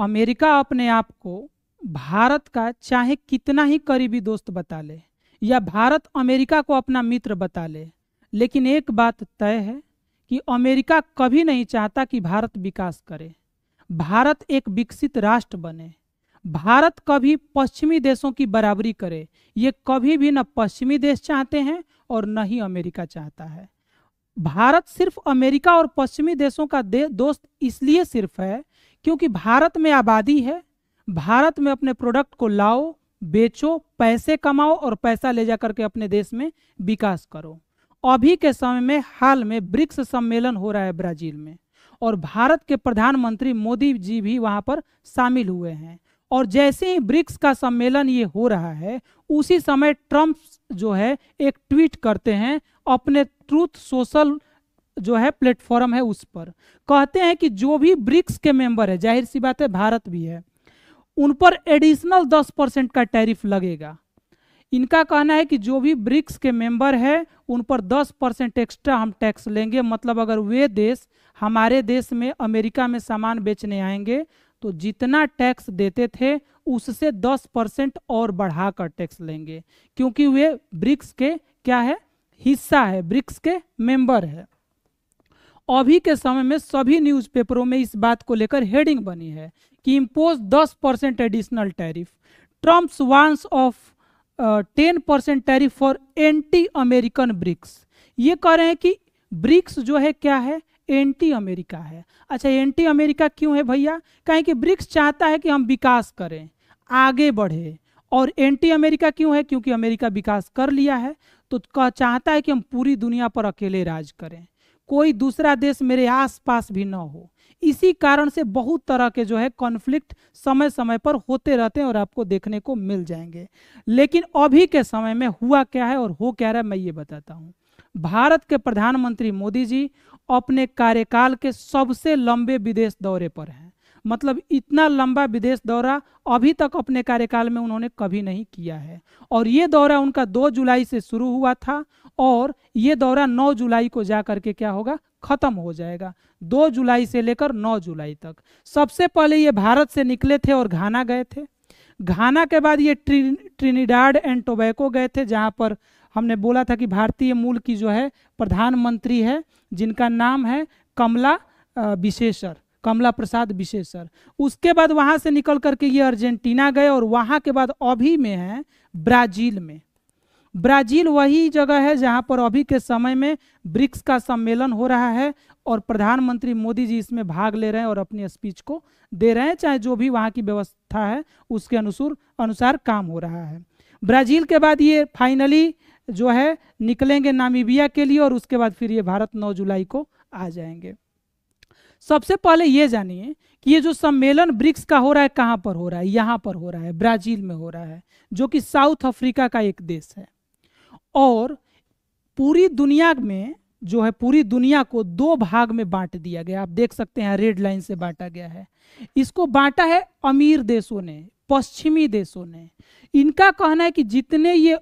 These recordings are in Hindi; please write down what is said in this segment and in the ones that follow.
अमेरिका अपने आप को भारत का चाहे कितना ही करीबी दोस्त बता ले या भारत अमेरिका को अपना मित्र बता ले, लेकिन एक बात तय है कि अमेरिका कभी नहीं चाहता कि भारत विकास करे, भारत एक विकसित राष्ट्र बने। भारत कभी पश्चिमी देशों की बराबरी करे, ये कभी भी न पश्चिमी देश चाहते हैं और न ही अमेरिका चाहता है। भारत सिर्फ अमेरिका और पश्चिमी देशों का दोस्त इसलिए सिर्फ है क्योंकि भारत में आबादी है, भारत में अपने प्रोडक्ट को लाओ, बेचो, पैसे कमाओ और पैसा ले जाकर के अपने देश में विकास करो। अभी के समय में हाल में ब्रिक्स सम्मेलन हो रहा है ब्राजील में, और भारत के प्रधानमंत्री मोदी जी भी वहां पर शामिल हुए हैं। और जैसे ही ब्रिक्स का सम्मेलन ये हो रहा है, उसी समय ट्रंप जो है एक ट्वीट करते हैं अपने ट्रूथ सोशल जो है प्लेटफॉर्म है उस पर, कहते हैं कि जो भी ब्रिक्स के मेंबर है, जाहिर सी बात है भारत भी है, उन पर एडिशनल 10% का टैरिफ लगेगा। इनका कहना है कि जो भी ब्रिक्स के मेंबर है उन पर 10% एक्स्ट्रा हम टैक्स लेंगे। मतलब अगर वे देश हमारे देश में अमेरिका में सामान बेचने आएंगे तो जितना टैक्स देते थे उससे 10% और बढ़ाकर टैक्स लेंगे, क्योंकि वे ब्रिक्स के क्या है, हिस्सा है, ब्रिक्स के मेंबर है। अभी के समय में सभी न्यूज़पेपरों में इस बात को लेकर हेडिंग बनी है कि impose 10% additional tariff, Trump's warns of 10% tariff for anti American BRICS. ये कह रहे हैं कि ब्रिक्स जो है क्या है, एंटी अमेरिका है। अच्छा, एंटी अमेरिका क्यों है भैया? कहें कि ब्रिक्स चाहता है कि हम विकास करें, आगे बढ़े। और एंटी अमेरिका क्यों है? क्योंकि अमेरिका विकास कर लिया है तो चाहता है कि हम पूरी दुनिया पर अकेले राज करें, कोई दूसरा देश मेरे आसपास भी ना हो। इसी कारण से बहुत तरह के जो है कॉन्फ्लिक्ट समय समय पर होते रहते हैं और आपको देखने को मिल जाएंगे। लेकिन अभी के समय में हुआ क्या है और हो क्या रहा है, मैं ये बताता हूँ। भारत के प्रधानमंत्री मोदी जी अपने कार्यकाल के सबसे लंबे विदेश दौरे पर हैं। मतलब इतना लंबा विदेश दौरा अभी तक अपने कार्यकाल में उन्होंने कभी नहीं किया है। और ये दौरा उनका 2 जुलाई से शुरू हुआ था और ये दौरा 9 जुलाई को जा करके क्या होगा, खत्म हो जाएगा। 2 जुलाई से लेकर 9 जुलाई तक। सबसे पहले ये भारत से निकले थे और घाना गए थे। घाना के बाद ये ट्रिनिडाड एंड टोबैको गए थे, जहाँ पर हमने बोला था कि भारतीय मूल की जो है प्रधानमंत्री है जिनका नाम है कमला प्रसाद विशेषर। उसके बाद वहाँ से निकल करके ये अर्जेंटीना गए और वहाँ के बाद अभी में है ब्राज़ील में। ब्राज़ील वही जगह है जहाँ पर अभी के समय में ब्रिक्स का सम्मेलन हो रहा है और प्रधानमंत्री मोदी जी इसमें भाग ले रहे हैं और अपनी स्पीच को दे रहे हैं, चाहे जो भी वहाँ की व्यवस्था है उसके अनुसार काम हो रहा है। ब्राज़ील के बाद ये फाइनली जो है निकलेंगे नामीबिया के लिए और उसके बाद फिर ये भारत 9 जुलाई को आ जाएंगे। सबसे पहले ये जानिए कि ये जो सम्मेलन ब्रिक्स का हो रहा है कहाँ पर हो रहा है? यहाँ पर हो रहा है, ब्राज़ील में हो रहा है, जो कि साउथ अफ्रीका का एक देश है। और पूरी दुनिया में जो है, पूरी दुनिया को 2 भाग में बांट दिया गया। आप देख सकते हैं रेड लाइन से बांटा गया है। इसको बांटा है अमीर देशों ने, पश्चिमी देशों ने। इनका कहना है कि जितने ये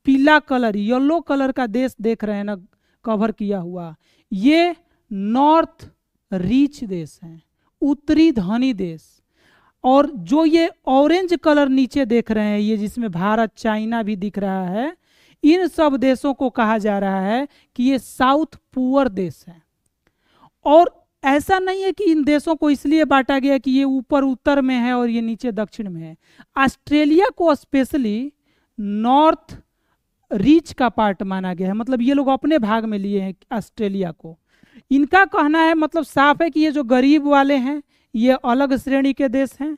पीला कलर, येलो कलर का देश देख रहे हैं ना कवर किया हुआ, ये नॉर्थ रिच देश हैं, उत्तरी धनी देश। और जो ये ऑरेंज कलर नीचे देख रहे हैं, ये जिसमें भारत चाइना भी दिख रहा है, इन सब देशों को कहा जा रहा है कि ये साउथ पुअर देश हैं। और ऐसा नहीं है कि इन देशों को इसलिए बांटा गया कि ये ऊपर उत्तर में है और ये नीचे दक्षिण में है। ऑस्ट्रेलिया को स्पेशली नॉर्थ रिच का पार्ट माना गया है। मतलब ये लोग अपने भाग में लिए हैं ऑस्ट्रेलिया को। इनका कहना है, मतलब साफ है कि ये जो गरीब वाले हैं ये अलग श्रेणी के देश हैं,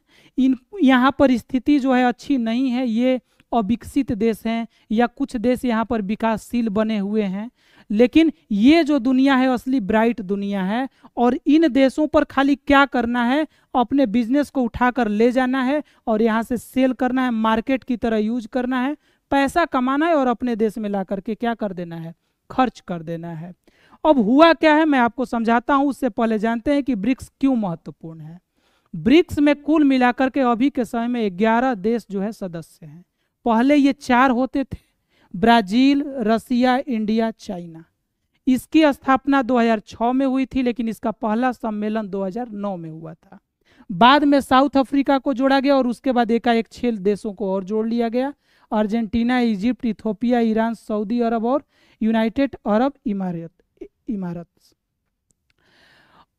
यहाँ पर स्थिति जो है अच्छी नहीं है, ये अविकसित देश हैं या कुछ देश यहाँ पर विकासशील बने हुए हैं। लेकिन ये जो दुनिया है असली ब्राइट दुनिया है और इन देशों पर खाली क्या करना है, अपने बिजनेस को उठाकर ले जाना है और यहाँ से सेल करना है, मार्केट की तरह यूज करना है, पैसा कमाना है और अपने देश में ला करके क्या कर देना है, खर्च कर देना है। अब हुआ क्या है मैं आपको समझाता हूँ, उससे पहले जानते हैं कि ब्रिक्स क्यों महत्वपूर्ण है। ब्रिक्स में कुल मिलाकर के अभी के समय में 11 देश जो है सदस्य हैं। पहले ये 4 होते थे, ब्राज़ील, रसिया, इंडिया, चाइना। इसकी स्थापना 2006 में हुई थी, लेकिन इसका पहला सम्मेलन 2009 में हुआ था। बाद में साउथ अफ्रीका को जोड़ा गया और उसके बाद एकाएक 6 देशों को और जोड़ लिया गया, Argentina, Egypt, Ethiopia, Iran, Saudi Arab और यूनाइटेड अरब इमारत।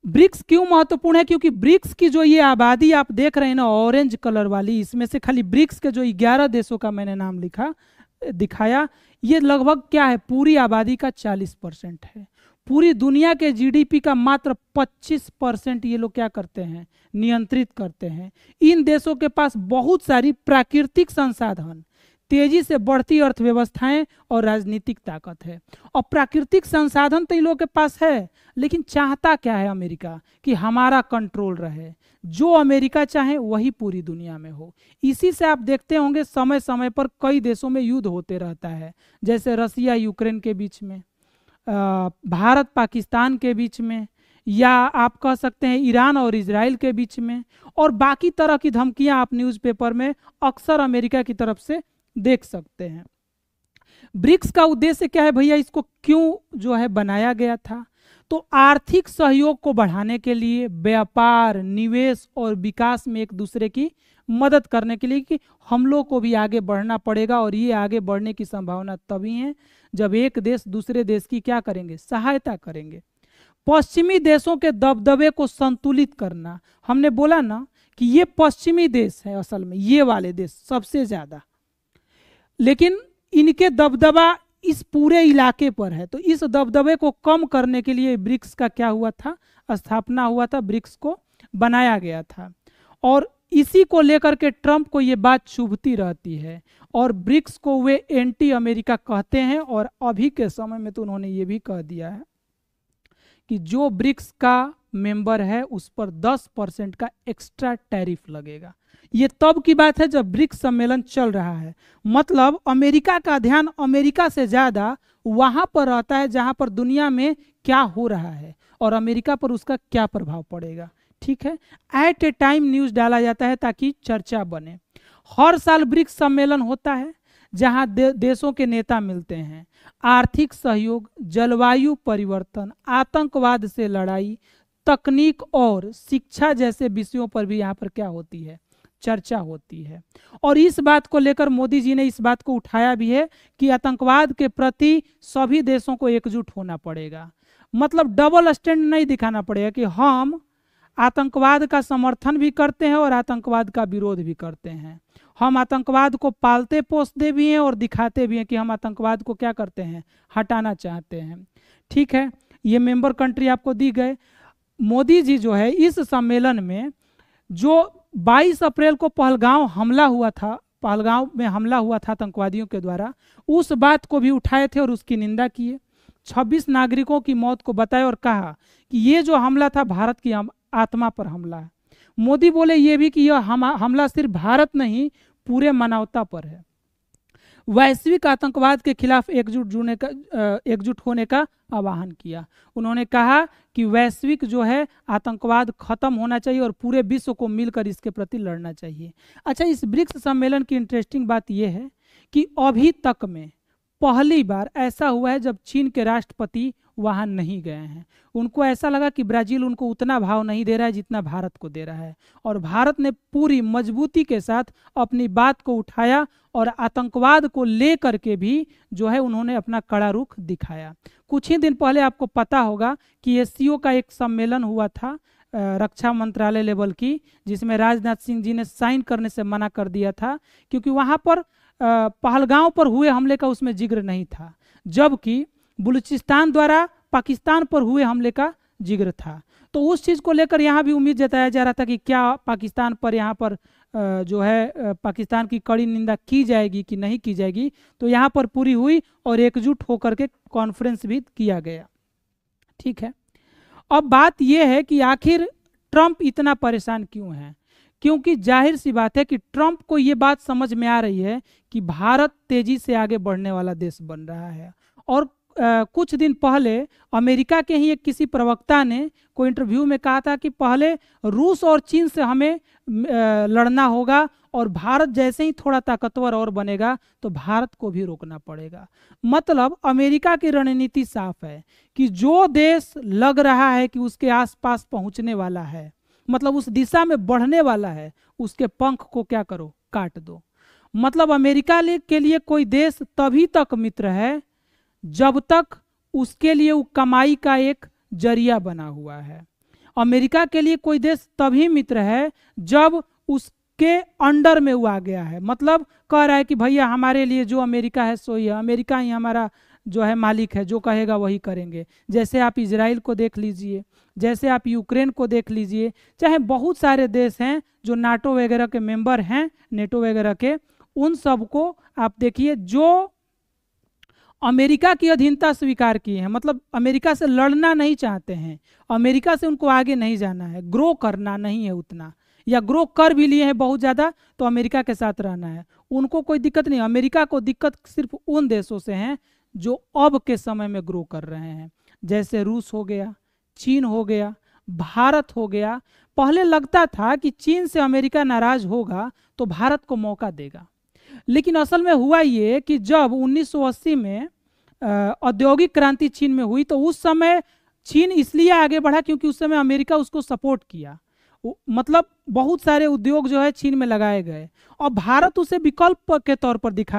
ब्रिक्स क्यों महत्वपूर्ण है? क्योंकि ब्रिक्स की जो ये आबादी आप देख रहे हैं ना ऑरेंज कलर वाली, इसमें से खाली ब्रिक्स के जो 11 देशों का मैंने नाम दिखाया, ये लगभग क्या है, पूरी आबादी का 40% है। पूरी दुनिया के जीडीपी का मात्र 25% ये लोग क्या करते हैं, नियंत्रित करते हैं। इन देशों के पास बहुत सारी प्राकृतिक संसाधन, तेजी से बढ़ती अर्थव्यवस्थाएं और राजनीतिक ताकत है। और प्राकृतिक संसाधन तो इन लोगों के पास है, लेकिन चाहता क्या है अमेरिका? कि हमारा कंट्रोल रहे, जो अमेरिका चाहे वही पूरी दुनिया में हो। इसी से आप देखते होंगे समय समय पर कई देशों में युद्ध होते रहता है, जैसे रसिया यूक्रेन के बीच में, भारत पाकिस्तान के बीच में, या आप कह सकते हैं ईरान और इजराइल के बीच में, और बाकी तरह की धमकियां आप न्यूज़पेपर में अक्सर अमेरिका की तरफ से देख सकते हैं। ब्रिक्स का उद्देश्य क्या है भैया? इसको क्यों जो है बनाया गया था? तो आर्थिक सहयोग को बढ़ाने के लिए, व्यापार, निवेश और विकास में एक दूसरे की मदद करने के लिए, कि हम लोग को भी आगे बढ़ना पड़ेगा। और ये आगे बढ़ने की संभावना तभी है जब एक देश दूसरे देश की क्या करेंगे, सहायता करेंगे। पश्चिमी देशों के दबदबे को संतुलित करना, हमने बोला ना कि ये पश्चिमी देश है, असल में ये वाले देश सबसे ज्यादा, लेकिन इनके दबदबा इस पूरे इलाके पर है। तो इस दबदबे को कम करने के लिए ब्रिक्स का क्या हुआ था, स्थापना हुआ था, ब्रिक्स को बनाया गया था। और इसी को लेकर के ट्रंप को ये बात चुभती रहती है, और ब्रिक्स को वे एंटी अमेरिका कहते हैं। और अभी के समय में तो उन्होंने ये भी कह दिया है कि जो ब्रिक्स का मेंबर है उस पर 10% का एक्स्ट्रा टैरिफ लगेगा। ये तब की बात है जब ब्रिक्स सम्मेलन चल रहा है। मतलब अमेरिका का ध्यान अमेरिका से ज़्यादा वहाँ पर रहता है जहाँ पर दुनिया में क्या हो रहा है और अमेरिका पर उसका क्या प्रभाव पड़ेगा। ठीक है, एट ए टाइम न्यूज़ डाला जाता है ताकि चर्चा बने। हर साल ब्रिक्स सम्मेलन होता है जहाँ देशों के नेता मिलते हैं। आर्थिक सहयोग, जलवायु परिवर्तन, आतंकवाद से लड़ाई, तकनीक और शिक्षा जैसे विषयों पर भी यहाँ पर क्या होती है, चर्चा होती है। और इस बात को लेकर मोदी जी ने इस बात को उठाया भी है कि आतंकवाद के प्रति सभी देशों को एकजुट होना पड़ेगा। मतलब डबल स्टैंड नहीं दिखाना पड़ेगा कि हम आतंकवाद का समर्थन भी करते हैं और आतंकवाद का विरोध भी करते हैं। हम आतंकवाद को पालते पोसते भी हैं और दिखाते भी हैं कि हम आतंकवाद को क्या करते हैं, हटाना चाहते हैं। ठीक है, ये मेंबर कंट्री आपको दी गए। मोदी जी जो है इस सम्मेलन में जो 22 अप्रैल को पहलगांव में हमला हुआ था आतंकवादियों के द्वारा, उस बात को भी उठाए थे और उसकी निंदा किए। 26 नागरिकों की मौत को बताया और कहा कि ये जो हमला था भारत की आत्मा पर हमला है। मोदी बोले ये भी कि यह हमला सिर्फ भारत नहीं पूरे मानवता पर है। वैश्विक आतंकवाद के खिलाफ एकजुट होने का आह्वान किया। उन्होंने कहा कि वैश्विक जो है आतंकवाद खत्म होना चाहिए और पूरे विश्व को मिलकर इसके प्रति लड़ना चाहिए। अच्छा, इस ब्रिक्स सम्मेलन की इंटरेस्टिंग बात यह है कि अभी तक में पहली बार ऐसा हुआ है जब चीन के राष्ट्रपति वहां नहीं गए हैं। उनको ऐसा लगा कि ब्राजील उनको उतना भाव नहीं दे रहा है जितना भारत को दे रहा है, और भारत ने पूरी मजबूती के साथ अपनी बात को उठाया और आतंकवाद को लेकर के भी जो है उन्होंने अपना कड़ा रुख दिखाया। कुछ ही दिन पहले आपको पता होगा कि एससीओ का एक सम्मेलन हुआ था रक्षा मंत्रालय लेवल की, जिसमें राजनाथ सिंह जी ने साइन करने से मना कर दिया था क्योंकि वहाँ पर पहलगांव पर हुए हमले का उसमें जिक्र नहीं था, जबकि बलूचिस्तान द्वारा पाकिस्तान पर हुए हमले का जिक्र था। तो उस चीज़ को लेकर यहाँ भी उम्मीद जताया जा रहा था कि क्या पाकिस्तान पर यहाँ पर जो है पाकिस्तान की कड़ी निंदा की जाएगी कि नहीं की जाएगी। तो यहाँ पर पूरी हुई और एकजुट होकर के कॉन्फ्रेंस भी किया गया। ठीक है, अब बात यह है कि आखिर ट्रंप इतना परेशान क्यों है? क्योंकि जाहिर सी बात है कि ट्रंप को ये बात समझ में आ रही है कि भारत तेजी से आगे बढ़ने वाला देश बन रहा है। और कुछ दिन पहले अमेरिका के ही एक किसी प्रवक्ता ने कोई इंटरव्यू में कहा था कि पहले रूस और चीन से हमें लड़ना होगा और भारत जैसे ही थोड़ा ताकतवर और बनेगा तो भारत को भी रोकना पड़ेगा। मतलब अमेरिका की रणनीति साफ है कि जो देश लग रहा है कि उसके आसपास पहुंचने वाला है मतलब उस दिशा में बढ़ने वाला है, उसके पंख को क्या करो, काट दो। मतलब अमेरिका के लिए कोई देश तभी तक मित्र है जब तक उसके लिए वो कमाई का एक जरिया बना हुआ है। अमेरिका के लिए कोई देश तभी मित्र है जब उसके अंडर में वो आ गया है, मतलब कह रहा है कि भैया हमारे लिए जो अमेरिका है सो ही है, अमेरिका ही हमारा जो है मालिक है, जो कहेगा वही करेंगे। जैसे आप इजराइल को देख लीजिए, जैसे आप यूक्रेन को देख लीजिए, चाहे बहुत सारे देश हैं जो नाटो वगैरह के मेंबर हैं, नेटो वगैरह के, उन सबको आप देखिए जो अमेरिका की अधीनता स्वीकार किए हैं, मतलब अमेरिका से लड़ना नहीं चाहते हैं, अमेरिका से उनको आगे नहीं जाना है, ग्रो करना नहीं है उतना, या ग्रो कर भी लिए हैं बहुत ज़्यादा तो अमेरिका के साथ रहना है, उनको कोई दिक्कत नहीं। अमेरिका को दिक्कत सिर्फ उन देशों से हैं जो अब के समय में ग्रो कर रहे हैं, जैसे रूस हो गया, चीन हो गया, भारत हो गया। पहले लगता था कि चीन से अमेरिका नाराज होगा तो भारत को मौका देगा, लेकिन असल में हुआ ये कि जब 1980 में औद्योगिक क्रांति चीन में हुई तो उस समय चीन इसलिए आगे बढ़ा क्योंकि उस समय अमेरिका उसको सपोर्ट किया, मतलब बहुत सारे उद्योग जो है चीन में लगाए गए, और भारत उसे विकल्प के तौर पर देख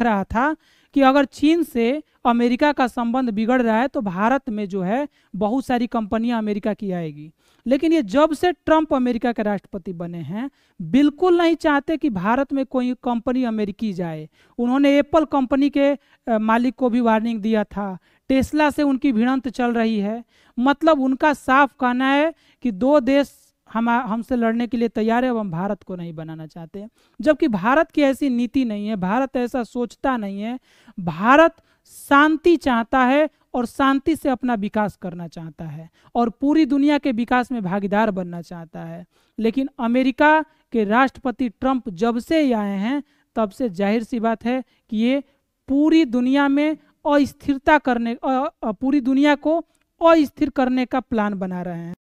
रहा था कि अगर चीन से अमेरिका का संबंध बिगड़ रहा है तो भारत में जो है बहुत सारी कंपनियां अमेरिका की आएगी। लेकिन ये जब से ट्रंप अमेरिका के राष्ट्रपति बने हैं बिल्कुल नहीं चाहते कि भारत में कोई कंपनी अमेरिकी जाए। उन्होंने एप्पल कंपनी के मालिक को भी वार्निंग दिया था, टेस्ला से उनकी भिड़ंत चल रही है। मतलब उनका साफ कहना है कि दो देश हमसे लड़ने के लिए तैयार है, अब हम भारत को नहीं बनाना चाहते, जबकि भारत की ऐसी नीति नहीं है, भारत ऐसा सोचता नहीं है। भारत शांति चाहता है और शांति से अपना विकास करना चाहता है और पूरी दुनिया के विकास में भागीदार बनना चाहता है। लेकिन अमेरिका के राष्ट्रपति ट्रंप जब से ही आए हैं तब से जाहिर सी बात है कि ये पूरी दुनिया में अस्थिरता करने, पूरी दुनिया को अस्थिर करने का प्लान बना रहे हैं।